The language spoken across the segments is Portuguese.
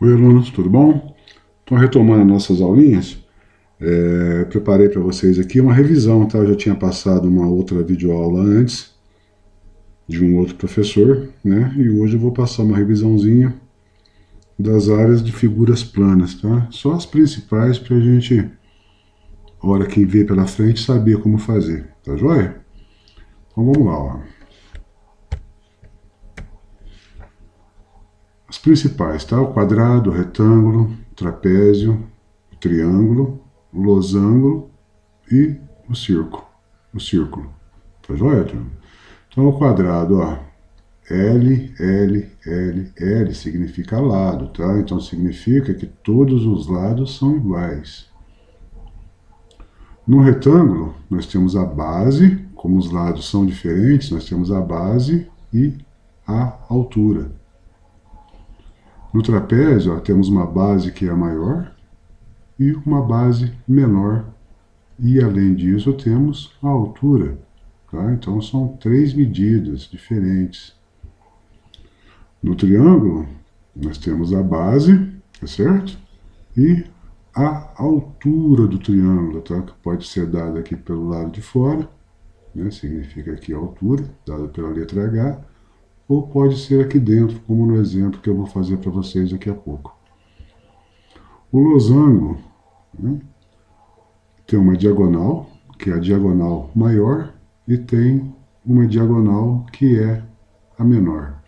Oi, alunos, tudo bom? Então, retomando nossas aulinhas, preparei para vocês aqui uma revisão, tá? Eu já tinha passado uma outra videoaula antes, de um outro professor, né? E hoje eu vou passar uma revisãozinha das áreas de figuras planas, tá? Só as principais para a gente, a hora que vê pela frente, saber como fazer, tá joia? Então vamos lá, ó. As principais, tá? O quadrado, o retângulo, o trapézio, o triângulo, o losango e o círculo. O círculo. Tá joia, turma? Então, o quadrado, ó, L, L, L, L significa lado, tá? Então, significa que todos os lados são iguais. No retângulo, nós temos a base, como os lados são diferentes, nós temos a base e a altura. No trapézio, ó, temos uma base que é maior e uma base menor. E, além disso, temos a altura. Tá? Então, são três medidas diferentes. No triângulo, nós temos a base, tá certo? E a altura do triângulo, tá? Que pode ser dada aqui pelo lado de fora, né? Significa aqui a altura, dada pela letra H, ou pode ser aqui dentro, como no exemplo que eu vou fazer para vocês daqui a pouco. O losango, né, tem uma diagonal, que é a diagonal maior, e tem uma diagonal que é a menor.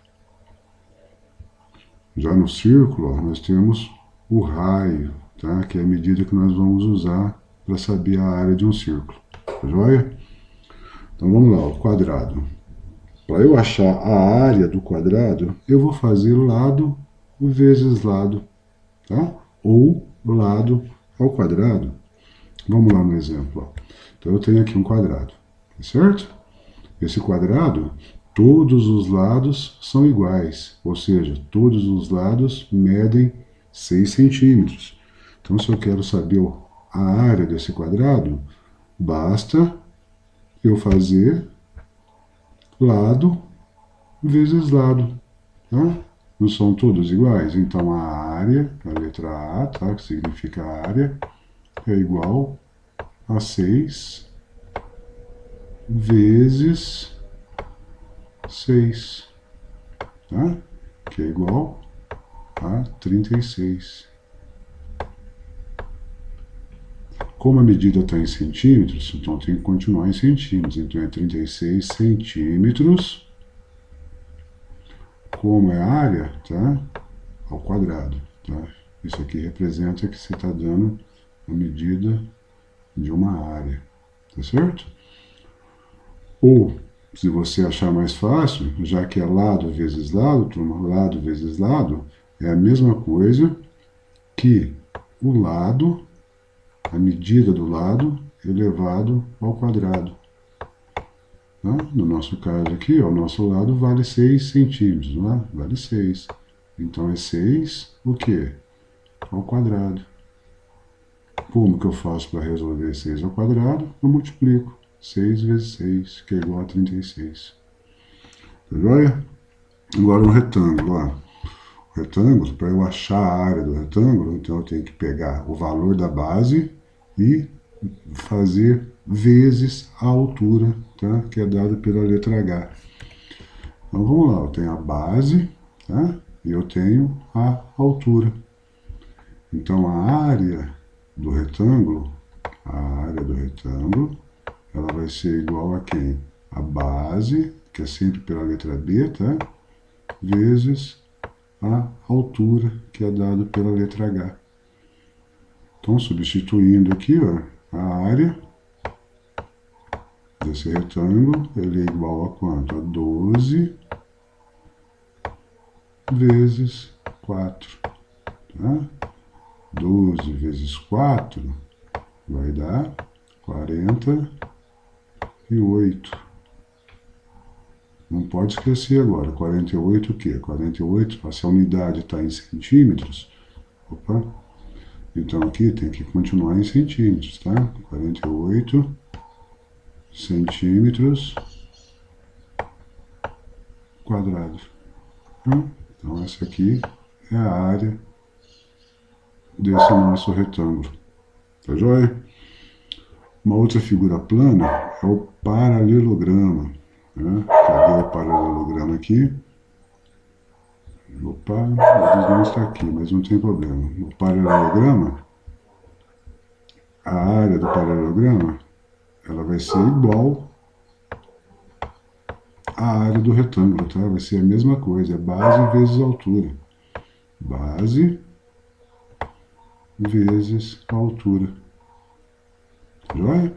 Já no círculo, ó, nós temos o raio, tá? Que é a medida que nós vamos usar para saber a área de um círculo. Tá joia? Então vamos lá, o quadrado. Para eu achar a área do quadrado, eu vou fazer lado vezes lado, tá? Ou lado ao quadrado. Vamos lá no exemplo. Ó. Então eu tenho aqui um quadrado, certo? Esse quadrado, todos os lados são iguais, ou seja, todos os lados medem 6 centímetros. Então, se eu quero saber a área desse quadrado, basta eu fazer lado vezes lado. Tá? Não são todos iguais? Então, a área, a letra A, tá? Que significa área, é igual a 6 vezes 6, tá? Que é igual a 36. Como a medida está em centímetros, então tem que continuar em centímetros. Então é 36 centímetros, como é a área, tá? Ao quadrado, tá? Isso aqui representa que você está dando a medida de uma área, tá certo? Ou, se você achar mais fácil, já que é lado vezes lado, turma, lado vezes lado, é a mesma coisa que o lado, a medida do lado, elevado ao quadrado. Tá? No nosso caso aqui, ó, o nosso lado vale 6 centímetros, não é? Vale 6. Então é 6 o quê? Ao quadrado. Como que eu faço para resolver 6 ao quadrado? Eu multiplico. 6 vezes 6, que é igual a 36. Tá joia? Agora um retângulo, ó. O retângulo, para eu achar a área do retângulo, então eu tenho que pegar o valor da base e fazer vezes a altura, tá? Que é dada pela letra H. Então vamos lá, eu tenho a base, tá? E eu tenho a altura. Então a área do retângulo, ela vai ser igual a quem? A base, que é sempre pela letra B, tá? Vezes a altura, que é dado pela letra H. Então, substituindo aqui, ó, a área desse retângulo, ele é igual a quanto? A 12 vezes 4. Tá? 12 vezes 4 vai dar 48. Não pode esquecer agora, 48 o quê? 48, se a unidade está em centímetros, opa, então aqui tem que continuar em centímetros, tá? 48 centímetros quadrados. Então essa aqui é a área desse nosso retângulo. Tá joia? Uma outra figura plana é o paralelograma. Né? Cadê o paralelograma aqui? Opa, eles não está aqui, mas não tem problema. O paralelograma, a área do paralelograma, ela vai ser igual à área do retângulo, tá? Vai ser a mesma coisa, é base vezes altura. Base vezes a altura. Joia?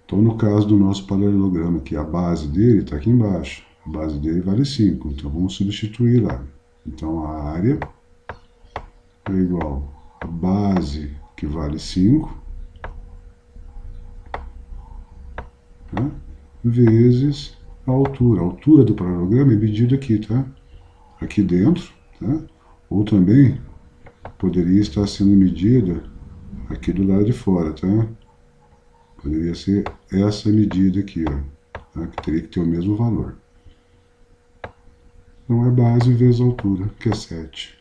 Então, no caso do nosso paralelograma, que a base dele está aqui embaixo. A base dele vale 5, então vamos substituir lá. Então, a área é igual a base, que vale 5, tá? Vezes a altura. A altura do paralelograma é medida aqui, tá? Aqui dentro, tá? Ou também poderia estar sendo medida aqui do lado de fora, tá? Poderia ser essa medida aqui, ó, tá? Que teria que ter o mesmo valor. Então é base vezes altura, que é 7.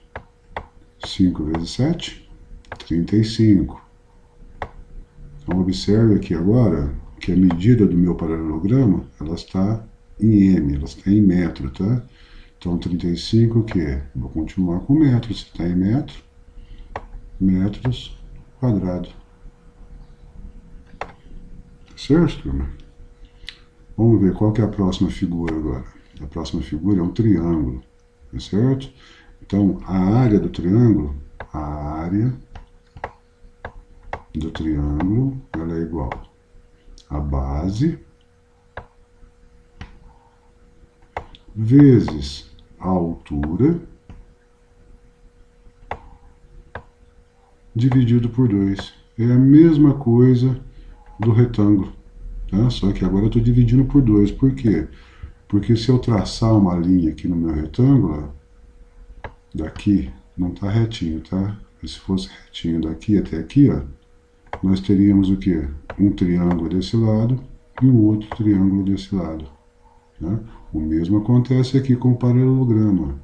5 vezes 7, 35. Então observe aqui agora que a medida do meu paralelograma, ela está em m, ela está em metro, tá? Então 35 o que? Vou continuar com metros, se está em metro, metros quadrado. Certo, turma? Vamos ver qual que é a próxima figura agora. A próxima figura é um triângulo, tá certo? Então, a área do triângulo, ela é igual a base vezes a altura dividido por 2. É a mesma coisa do retângulo, tá? Só que agora eu estou dividindo por 2. Por quê? Porque se eu traçar uma linha aqui no meu retângulo, daqui não está retinho, tá? E se fosse retinho daqui até aqui, ó, nós teríamos o quê? Um triângulo desse lado e um outro triângulo desse lado. Né? O mesmo acontece aqui com o paralelograma.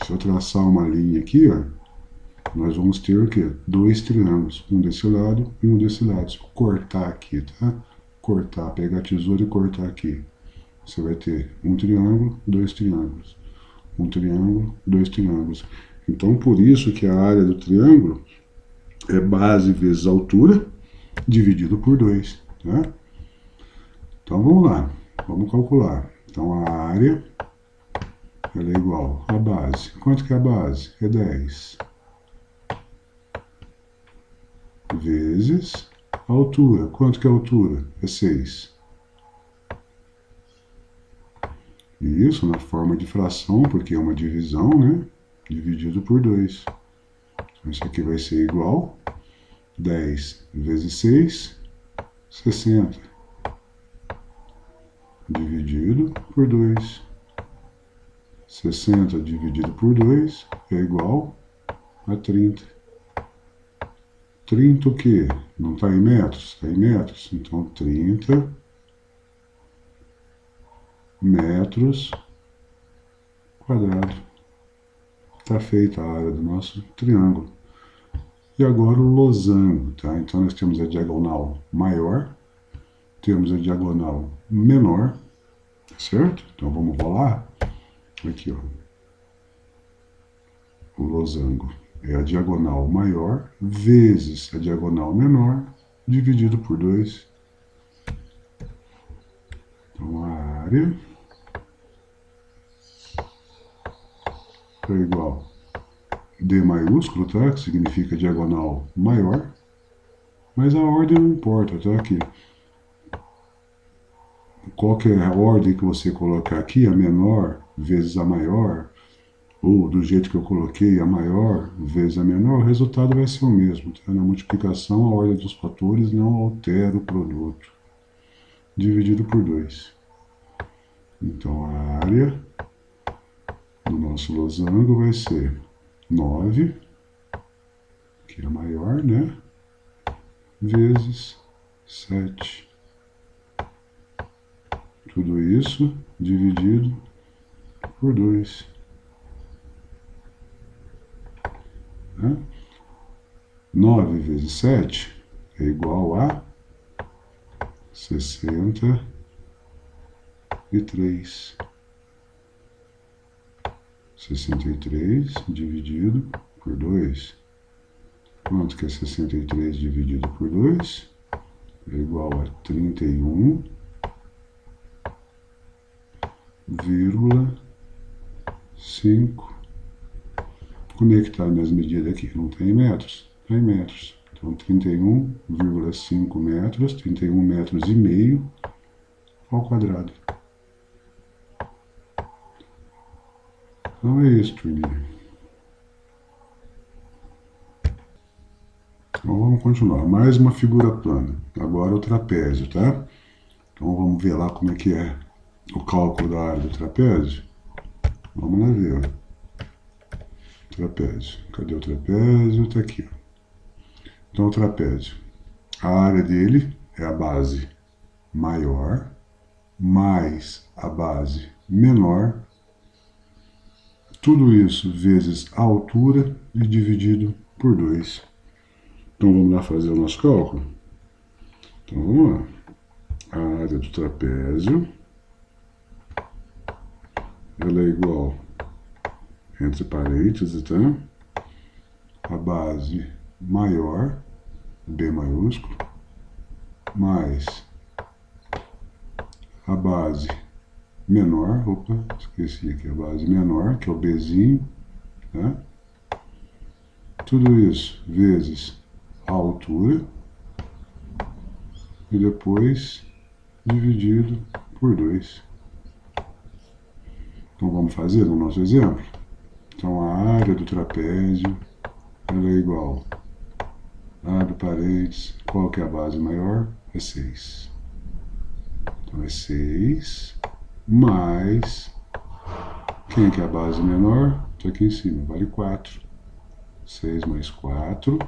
Se eu traçar uma linha aqui, ó, nós vamos ter o quê? Dois triângulos, um desse lado e um desse lado. Se eu cortar aqui, tá? Cortar, pegar a tesoura e cortar aqui. Você vai ter um triângulo, dois triângulos. Um triângulo, dois triângulos. Então, por isso que a área do triângulo é base vezes altura, dividido por 2. Tá? Então, vamos lá. Vamos calcular. Então, a área ela é igual à base. Quanto que é a base? É 10. Vezes a altura. Quanto que é a altura? É 6. E isso na forma de fração, porque é uma divisão, né? Dividido por 2. Então, isso aqui vai ser igual 10 vezes 6, 60. Dividido por 2. 60 dividido por 2 é igual a 30. 30 o quê? Não está em metros? Está em metros. Então, 30 metros quadrados. Está feita a área do nosso triângulo. E agora o losango, tá? Então, nós temos a diagonal maior, temos a diagonal menor, certo? Então, vamos rolar. Aqui, ó. O losango é a diagonal maior vezes a diagonal menor dividido por 2. Então, a área é igual D maiúsculo, tá? Que significa diagonal maior. Mas a ordem não importa, tá? Aqui. Qual que é a ordem que você colocar aqui, a menor vezes a maior, ou do jeito que eu coloquei, a maior vezes a menor, o resultado vai ser o mesmo. Tá? Na multiplicação, a ordem dos fatores não altera o produto. Dividido por 2. Então, a área do nosso losango vai ser 9, que é a maior, né? Vezes 7. Tudo isso dividido por 2. Né? 9 vezes 7 é igual a 63. 63 dividido por 2. Quanto que é 63 dividido por 2? É igual a 31,5. Como é que está minhas medidas aqui? Não tem metros? Está em metros. Então, 31,5 metros, 31 metros e meio ao quadrado. Então é isso, turminha. Então vamos continuar. Mais uma figura plana. Agora o trapézio, tá? Então vamos ver lá como é que é o cálculo da área do trapézio. Vamos lá ver, ó. Trapézio. Cadê o trapézio? Tá aqui, ó. Então o trapézio. A área dele é a base maior mais a base menor. Tudo isso vezes a altura e dividido por 2. Então vamos lá fazer o nosso cálculo? Então vamos lá. A área do trapézio ela é igual, entre parênteses, tá? A base maior, B maiúsculo, mais a base menor, opa, esqueci aqui a base menor, que é o Bzinho, tá? Tudo isso vezes a altura e depois dividido por 2. Então vamos fazer no nosso exemplo? Então a área do trapézio ela é igual a do parênteses, qual que é a base maior? É 6. Então é 6 mais, quem que é a base menor? Está aqui em cima, vale 4. 6 mais 4,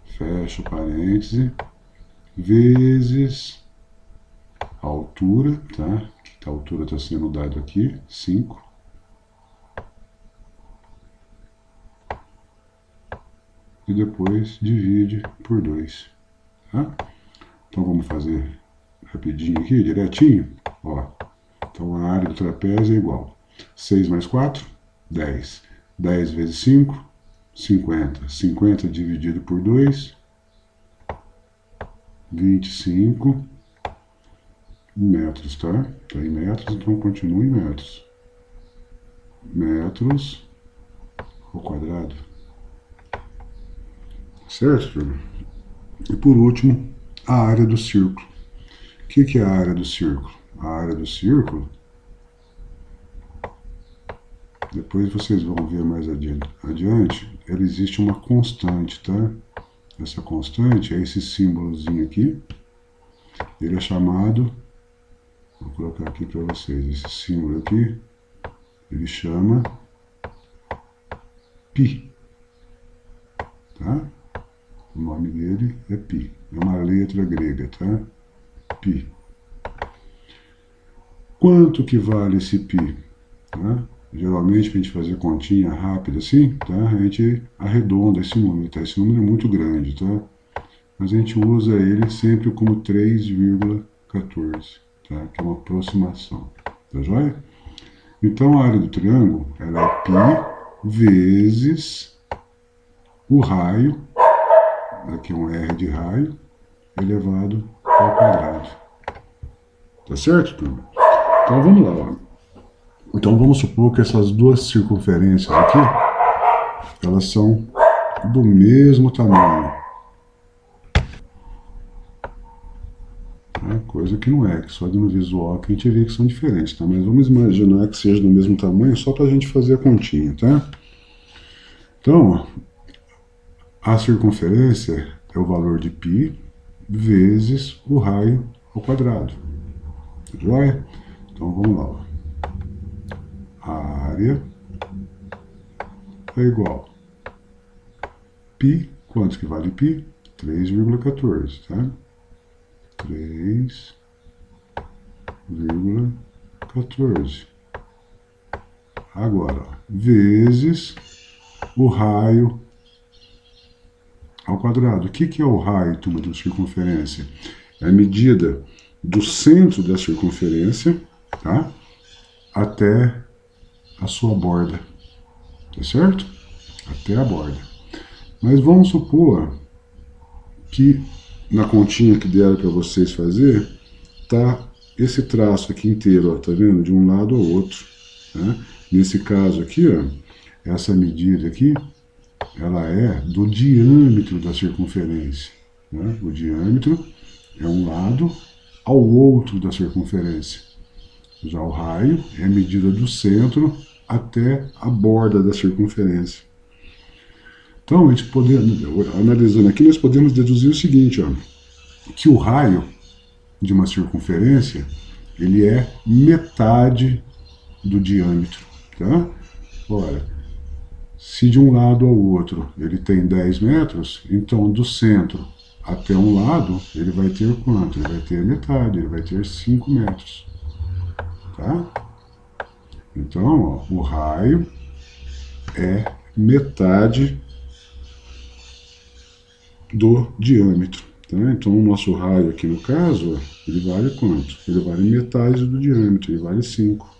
fecha o parêntese, vezes a altura, tá? A altura está sendo dada aqui, 5. E depois divide por 2, tá? Então vamos fazer rapidinho aqui, direitinho, ó. Então a área do trapézio é igual 6 mais 4, 10. 10 vezes 5, 50. 50 dividido por 2, 25 metros, tá? Tá em metros, então continua em metros. Metros ao quadrado. Certo, turma? E por último, a área do círculo. O que é a área do círculo? A área do círculo, depois vocês vão ver mais adiante, ela existe uma constante, tá? Essa constante é esse símbolozinho aqui. Ele é chamado, vou colocar aqui para vocês, esse símbolo aqui, ele chama π, tá? O nome dele é π, é uma letra grega, tá? π. Quanto que vale esse π? Tá? Geralmente, para a gente fazer continha rápida assim, tá? A gente arredonda esse número, tá? Esse número é muito grande, tá? Mas a gente usa ele sempre como 3,14, tá? Que é uma aproximação, tá joia? Então a área do triângulo ela é π vezes o raio, aqui é um R de raio, elevado ao quadrado. Tá certo, turma? Então vamos lá, ó. Então vamos supor que essas duas circunferências aqui, elas são do mesmo tamanho. Tá? Coisa que não é, que só no visual que a gente vê que são diferentes, tá? Mas vamos imaginar que seja do mesmo tamanho só para a gente fazer a continha, tá? Então, a circunferência é o valor de π vezes o raio ao quadrado. Tá joia? Então vamos lá, ó. A área é igual π, quanto que vale π? 3,14, tá? 3,14. Agora, ó, vezes o raio ao quadrado. O que é o raio, turma, de uma circunferência? É a medida do centro da circunferência, tá? Até a sua borda, tá certo? Até a borda. Mas vamos supor que na continha que deram para vocês fazer, tá esse traço aqui inteiro, ó, tá vendo? De um lado ao outro, né? Nesse caso aqui, ó, essa medida aqui, ela é do diâmetro da circunferência, né? O diâmetro é um lado ao outro da circunferência. Já o raio é a medida do centro até a borda da circunferência. Então, a gente analisando aqui, nós podemos deduzir o seguinte, ó, que o raio de uma circunferência, ele é metade do diâmetro, tá? Ora, se de um lado ao outro ele tem 10 metros, então do centro até um lado, ele vai ter quanto? Ele vai ter metade, ele vai ter 5 metros, tá? Então, ó, o raio é metade do diâmetro, tá? Então, o nosso raio aqui no caso, ó, ele vale quanto? Ele vale metade do diâmetro, ele vale 5.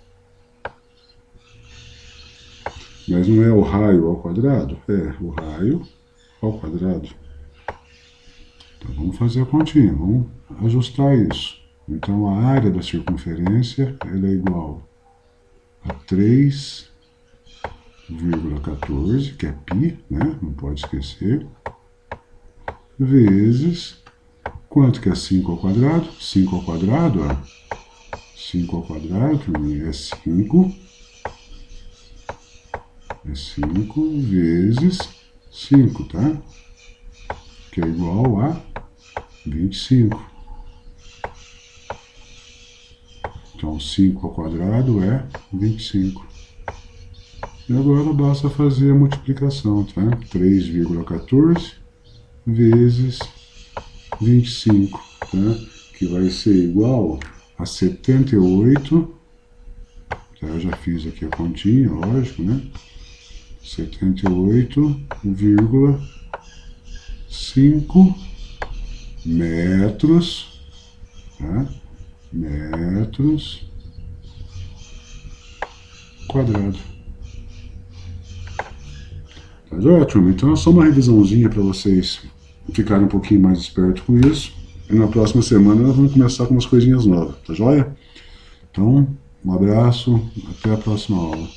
Mas não é o raio ao quadrado? É, o raio ao quadrado. Então, vamos fazer a continha, vamos ajustar isso. Então, a área da circunferência ela é igual a 3,14, que é π, né? Não pode esquecer, vezes, quanto que é 5 ao quadrado? 5 ao quadrado, ó. 5 ao quadrado é 5. É 5 vezes 5, tá? Que é igual a 25. Então, 5 ao quadrado é 25. E agora basta fazer a multiplicação, tá? 3,14 vezes 25, tá? Que vai ser igual a 78. Tá? Eu já fiz aqui a continha, lógico, né? 78,5 metros, tá? Metros quadrados. Tá joia, turma? Então é só uma revisãozinha para vocês ficarem um pouquinho mais espertos com isso. E na próxima semana nós vamos começar com umas coisinhas novas, tá joia? Então, um abraço, até a próxima aula.